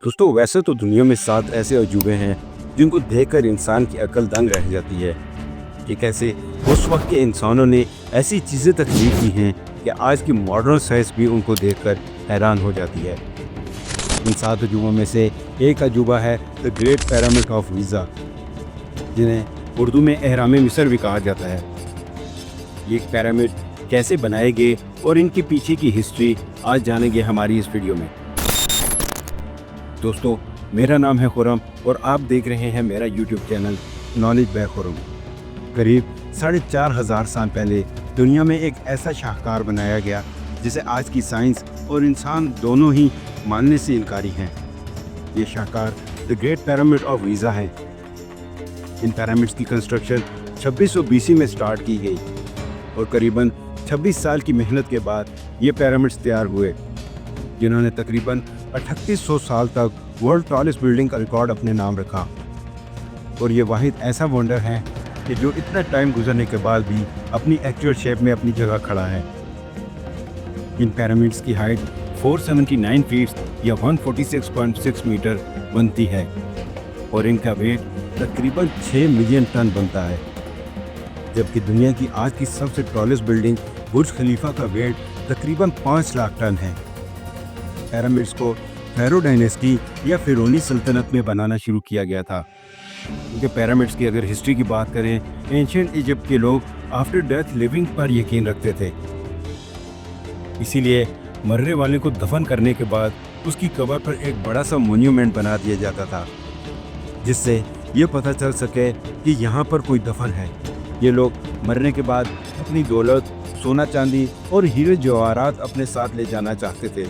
दोस्तों वैसे तो दुनिया में 7 ऐसे अजूबे हैं जिनको देखकर इंसान की अकल दंग रह जाती है कि कैसे उस वक्त के इंसानों ने ऐसी चीज़ें तख्लीक की हैं कि आज की मॉडर्न साइंस भी उनको देखकर हैरान हो जाती है। इन 7 अजूबों में से एक अजूबा है the great pyramid of Giza, जिन्हें उर्दू में एहराम मिस्र भी कहा जाता है। ये पिरामिड कैसे बनाए गए और इनके पीछे की हिस्ट्री आज जानेंगे हमारी इस वीडियो में। दोस्तों मेरा नाम है खुरम और आप देख रहे हैं मेरा YouTube channel knowledge by Khurram. करीब 4,500 साल पहले दुनिया में एक ऐसा शाहकार बनाया गया जिसे आज की साइंस और इंसान दोनों ही मानने से इनकारी हैं। ये शाहकार the great pyramid of Giza है। इन पिरामिड्स की कंस्ट्रक्शन 2600 BC में स्टार्ट की गई और करीबन 26 साल की मेहनत के बाद ये पिरामिड्स तैयार हुए, जिन्होंने तकरीबन 3800 साल तक वर्ल्ड टॉलेस्ट बिल्डिंग का रिकॉर्ड अपने नाम रखा। और ये वाहिद ऐसा वंडर है कि जो इतना टाइम गुजरने के बाद भी अपनी एक्चुअल शेप में अपनी जगह खड़ा है। इन पिरामिड्स की हाइट 479 फीट या 146.6 मीटर बनती है और इनका वेट तकरीबन 6 मिलियन टन बनता है, जबकि दुनिया की आज की सबसे टॉलेस्ट बिल्डिंग बुर्ज खलीफा का वेट तकरीबन 5 लाख टन है। पिरामिड्स को फेरो डायनेस्टी या फिरौनी सल्तनत में बनाना शुरू किया गया था, क्योंकि पिरामिड्स की अगर हिस्ट्री की बात करें, एंशिएंट इजिप्ट के लोग आफ्टर डेथ लिविंग पर यकीन रखते थे। इसीलिए मरने वाले को दफन करने के बाद उसकी कब्र पर एक बड़ा सा मोन्यूमेंट बना दिया जाता था, जिससे ये पता चल सके कि यहाँ पर कोई दफन है। ये लोग मरने के बाद अपनी दौलत, सोना चांदी और हीरे जवाहरात अपने साथ ले जाना चाहते थे।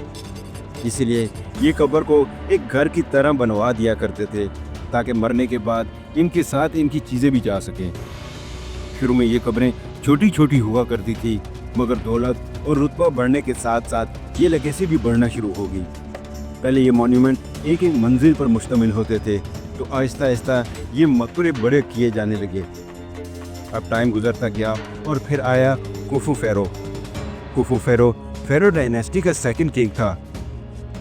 इसीलिए ये कब्र को एक घर की तरह बनवा दिया करते थे, ताकि मरने के बाद इनके साथ इनकी चीज़ें भी जा सकें। शुरू में ये कब्रें छोटी छोटी हुआ करती थी, मगर दौलत और रुतबा बढ़ने के साथ साथ ये लेगेसी भी बढ़ना शुरू हो गई। पहले ये मॉन्यूमेंट एक एक मंजिल पर मुश्तमिल होते थे, तो आहिस्ता आहिस्ता ये मकबरे बड़े किए जाने लगे। अब टाइम गुजरता गया और फिर आया खुफू फेरो। फेरो डायनेस्टी का सेकंड किंग था,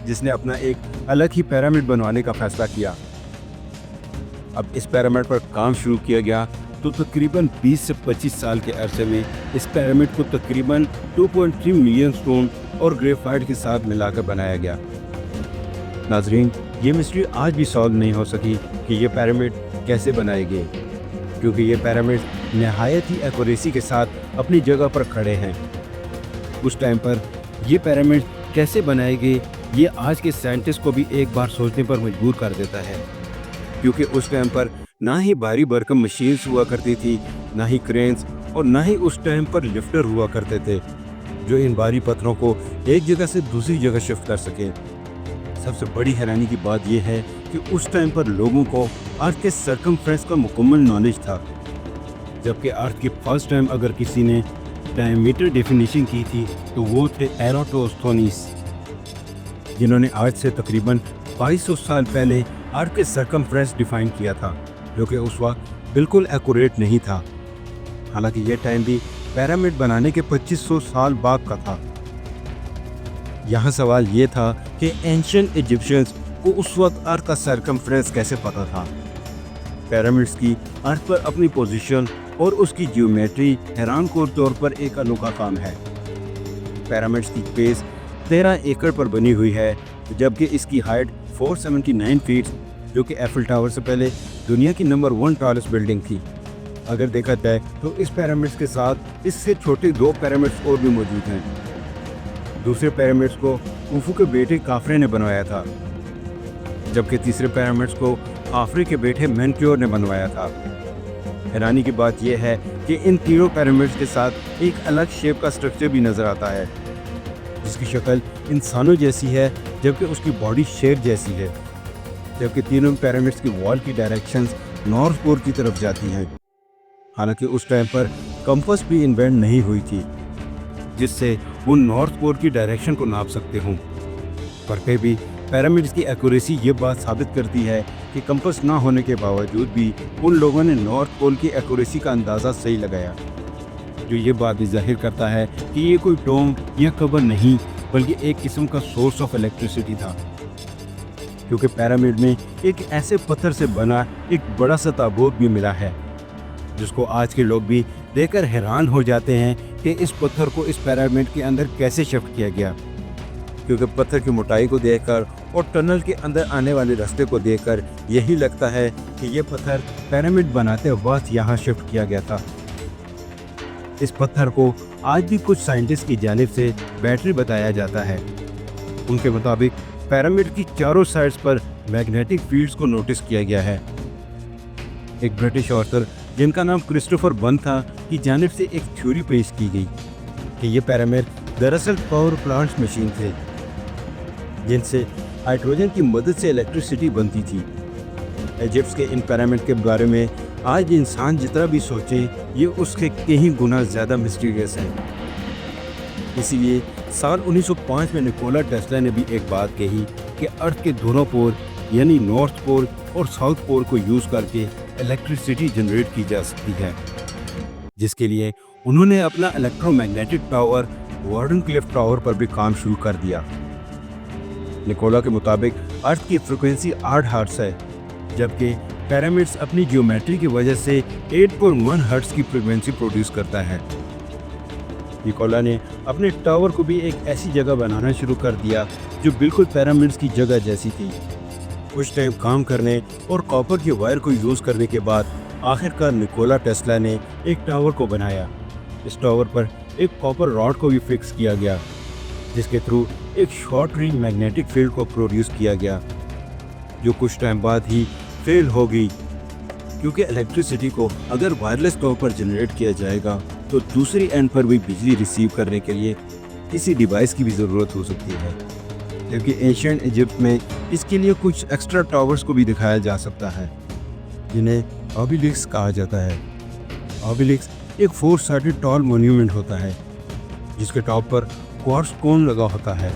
जिसने अपना एक अलग ही पिरामिड बनवाने का फैसला किया। अब इस पिरामिड पर काम शुरू किया गया तो तकरीबन 20 से 25 साल के अरसे में इस पिरामिड को तकरीबन 2.3 मिलियन स्टोन और ग्रेफाइट के साथ मिलाकर बनाया गया। नाजरीन, ये मिस्ट्री आज भी सॉल्व नहीं हो सकी कि ये पिरामिड कैसे बनाए गए, क्योंकि ये पिरामिड नहायत ही एक्यूरेसी के साथ अपनी जगह पर खड़े हैं। उस टाइम पर ये पिरामिड कैसे बनाए गए, ये आज के साइंटिस्ट को भी एक बार सोचने पर मजबूर कर देता है, क्योंकि उस टाइम पर ना ही भारी भरकम मशीन्स हुआ करती थी, ना ही क्रेन्स और ना ही उस टाइम पर लिफ्टर हुआ करते थे जो इन भारी पत्थरों को एक जगह से दूसरी जगह शिफ्ट कर सके। सबसे बड़ी हैरानी की बात यह है कि उस टाइम पर लोगों को अर्थ के सरकमफ्रेंस का मुकम्मल नॉलेज था, जबकि अर्थ की फर्स्ट टाइम अगर किसी ने डायमीटर डेफिनेशन की थी तो वो थे एराटोस्थोनीस, जिन्होंने आज से तकरीबन 2200 साल पहले अर्थ के सरकमफ्रेंस डिफाइन किया था, जो कि उस वक्त बिल्कुल एक्यूरेट नहीं था। हालांकि ये टाइम भी पिरामिड बनाने के 2500 साल बाद का था। यहाँ सवाल ये था कि एंशिएंट इजिप्शियंस को उस वक्त अर्थ का सरकमफ्रेंस कैसे पता था। पिरामिड्स की अर्थ पर अपनी पोजीशन और उसकी ज्योमेट्री हैरान को तौर पर एक अनोखा काम है। पिरामिड्स की बेस 13 एकड़ पर बनी हुई है, जबकि इसकी हाइट 479 फीट, जो कि एफिल टावर से पहले दुनिया की नंबर 1 टॉलेस्ट बिल्डिंग थी। अगर देखा जाए तो इस पिरामिड्स के साथ इससे छोटे 2 पिरामिड्स और भी मौजूद हैं। दूसरे पिरामिड्स को खुफू के बेटे काफरे ने बनवाया था, जबकि तीसरे पिरामिड्स को काफरे के बेटे मेनक्योर ने बनवाया था। हैरानी की बात यह है कि इन तीनों पिरामिड्स के साथ एक अलग शेप का स्ट्रक्चर भी नज़र आता है, जिसकी शक्ल इंसानों जैसी है, जबकि उसकी बॉडी शेर जैसी है। जबकि तीनों पिरामिड्स की वॉल की डायरेक्शंस नॉर्थ पोल की तरफ जाती हैं। हालांकि उस टाइम पर कंपास भी इन्वेंट नहीं हुई थी, जिससे वो नॉर्थ पोल की डायरेक्शन को नाप सकते हों। पर फिर भी पिरामिड्स की एक्यूरेसी ये बात साबित करती है कि कंपास ना होने के बावजूद भी उन लोगों ने नॉर्थ पोल की एक्यूरेसी का अंदाज़ा सही लगाया, जो ये बात भी जाहिर करता है कि ये कोई टोम या कब्र नहीं, बल्कि एक किस्म का सोर्स ऑफ इलेक्ट्रिसिटी था। क्योंकि पिरामिड में एक ऐसे पत्थर से बना एक बड़ा सा ताबूत भी मिला है, जिसको आज के लोग भी देखकर हैरान हो जाते हैं कि इस पत्थर को इस पिरामिड के अंदर कैसे शिफ्ट किया गया। क्योंकि पत्थर की मोटाई को देखकर और टनल के अंदर आने वाले रास्ते को देखकर यही लगता है कि ये पत्थर पिरामिड बनाते वक्त यहाँ शिफ्ट किया गया था। इस पत्थर को आज भी कुछ साइंटिस्ट की जानिब से बैटरी बताया जाता है। उनके मुताबिक पिरामिड की चारों साइड्स पर मैग्नेटिक फील्ड्स को नोटिस किया गया है। एक ब्रिटिश ऑथर जिनका नाम क्रिस्टोफर बन था की जानिब से एक थ्योरी पेश की गई कि ये पिरामिड दरअसल पावर प्लांट्स मशीन थे, जिनसे हाइड्रोजन की मदद से इलेक्ट्रिसिटी बनती थी। इजिप्ट के इन पिरामिड के बारे में आज इंसान जितना भी सोचे ये उसके कहीं गुना ज़्यादा मिस्टीरियस है। इसीलिए साल 1905 में निकोला टेस्ला ने भी एक बात कही कि अर्थ के दोनों पोल यानी नॉर्थ पोल और साउथ पोल को यूज़ करके इलेक्ट्रिसिटी जनरेट की जा सकती है, जिसके लिए उन्होंने अपना इलेक्ट्रोमैग्नेटिक टावर वार्डनक्लिफ टावर पर भी काम शुरू कर दिया। निकोला के मुताबिक अर्थ की फ्रिक्वेंसी 8 हर्ट्ज है, जबकि पिरामिड्स अपनी जियोमेट्री की वजह से 8.1 हर्ट्ज की फ्रिक्वेंसी प्रोड्यूस करता है। निकोला ने अपने टावर को भी एक ऐसी जगह बनाना शुरू कर दिया जो बिल्कुल पिरामिड्स की जगह जैसी थी। कुछ टाइम काम करने और कॉपर के वायर को यूज़ करने के बाद आखिरकार निकोला टेस्ला ने एक टावर को बनाया। इस टावर पर एक कॉपर रॉड को भी फिक्स किया गया, जिसके थ्रू एक शॉर्ट रेंज मैग्नेटिक फील्ड को प्रोड्यूस किया गया, जो कुछ टाइम बाद ही फेल हो गई। क्योंकि इलेक्ट्रिसिटी को अगर वायरलेस तौर पर जनरेट किया जाएगा तो दूसरी एंड पर भी बिजली रिसीव करने के लिए किसी डिवाइस की भी ज़रूरत हो सकती है, जबकि एशियन इजिप्ट में इसके लिए कुछ एक्स्ट्रा टावर्स को भी दिखाया जा सकता है, जिन्हें ऑबिलिस्क कहा जाता है। ऑबिलिस्क एक 4 साइडेड टॉल मॉन्यूमेंट होता है, जिसके टॉप पर क्वार्ट्ज कोन लगा होता है।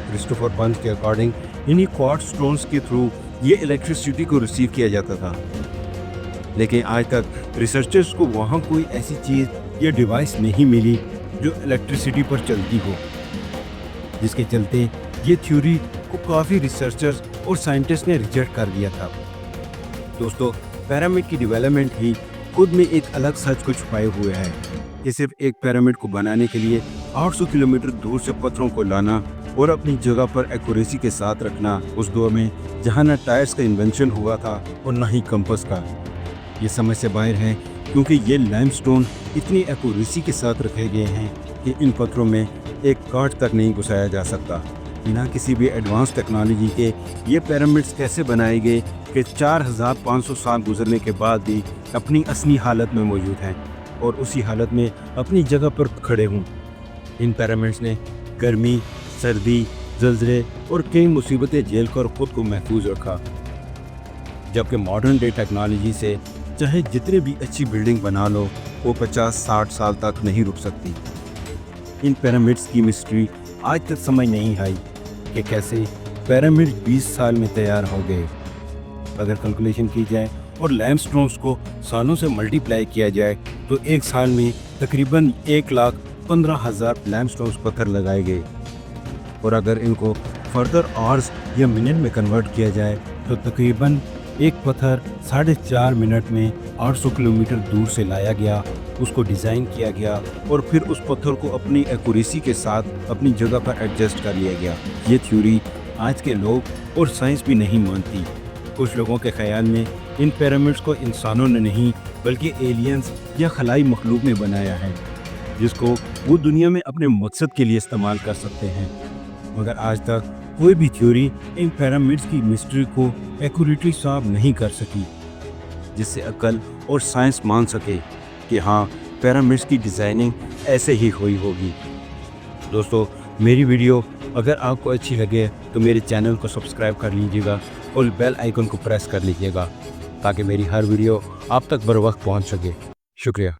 क्रिस्टोफर बंद के अकॉर्डिंग इन्हीं क्वार्ट्ज स्टोन्स के थ्रू ये इलेक्ट्रिसिटी को रिसीव किया जाता था, लेकिन आज तक रिसर्चर्स को वहाँ कोई ऐसी चीज़ या डिवाइस नहीं मिली जो इलेक्ट्रिसिटी पर चलती हो, जिसके चलते ये थ्योरी को काफ़ी रिसर्चर्स और साइंटिस्ट ने रिजेक्ट कर दिया था। दोस्तों, पिरामिड की डेवलपमेंट ही खुद में एक अलग सच को छुपाए हुए है कि सिर्फ एक पिरामिड को बनाने के लिए 800 किलोमीटर दूर से पत्थरों को लाना और अपनी जगह पर एक्यूरेसी के साथ रखना, उस दौर में जहाँ न टायर्स का इन्वेंशन हुआ था और न ही कंपास का, ये समझ से बाहर है। क्योंकि ये लाइमस्टोन इतनी एक्यूरेसी के साथ रखे गए हैं कि इन पत्थरों में एक कांच तक नहीं घुसाया जा सकता। बिना किसी भी एडवांस टेक्नोलॉजी के ये पिरामिड्स कैसे बनाए गए कि 4500 साल गुजरने के बाद भी अपनी असली हालत में मौजूद हैं और उसी हालत में अपनी जगह पर खड़े हों। इन पिरामिड्स ने गर्मी, सर्दी, ज़लज़ले और कई मुसीबतें झेल कर खुद को महफूज रखा, जबकि मॉडर्न डे टेक्नोलॉजी से चाहे जितने भी अच्छी बिल्डिंग बना लो, वो 50-60 साल तक नहीं रुक सकती। इन पिरामिड्स की मिस्ट्री आज तक समझ नहीं आई कि कैसे पिरामिड 20 साल में तैयार हो गए। अगर कैलकुलेशन की जाए और लाइमस्टोन्स को सालों से मल्टीप्लाई किया जाए तो एक साल में तकरीबन 1,15,000 लाइमस्टोन्स पत्थर लगाए गए, और अगर इनको फर्दर आवर्स या मिनट में कन्वर्ट किया जाए तो तकरीबन एक पत्थर 4.5 मिनट में 800 किलोमीटर दूर से लाया गया, उसको डिज़ाइन किया गया और फिर उस पत्थर को अपनी एक्यूरेसी के साथ अपनी जगह पर एडजस्ट कर लिया गया। ये थ्योरी आज के लोग और साइंस भी नहीं मानती। कुछ लोगों के ख्याल में इन पिरामिड्स को इंसानों ने नहीं बल्कि एलियंस या खलाई मखलूक ने बनाया है, जिसको वो दुनिया में अपने मकसद के लिए इस्तेमाल कर सकते हैं। मगर आज तक कोई भी थ्योरी इन पिरामिड्स की मिस्ट्री को एक्यूरेटली सॉल्व नहीं कर सकी, जिससे अक्ल और साइंस मान सके कि हाँ, पिरामिड्स की डिज़ाइनिंग ऐसे ही हुई होगी। दोस्तों, मेरी वीडियो अगर आपको अच्छी लगे तो मेरे चैनल को सब्सक्राइब कर लीजिएगा और बेल आइकन को प्रेस कर लीजिएगा ताकि मेरी हर वीडियो आप तक बर वक्त पहुँच सके। शुक्रिया।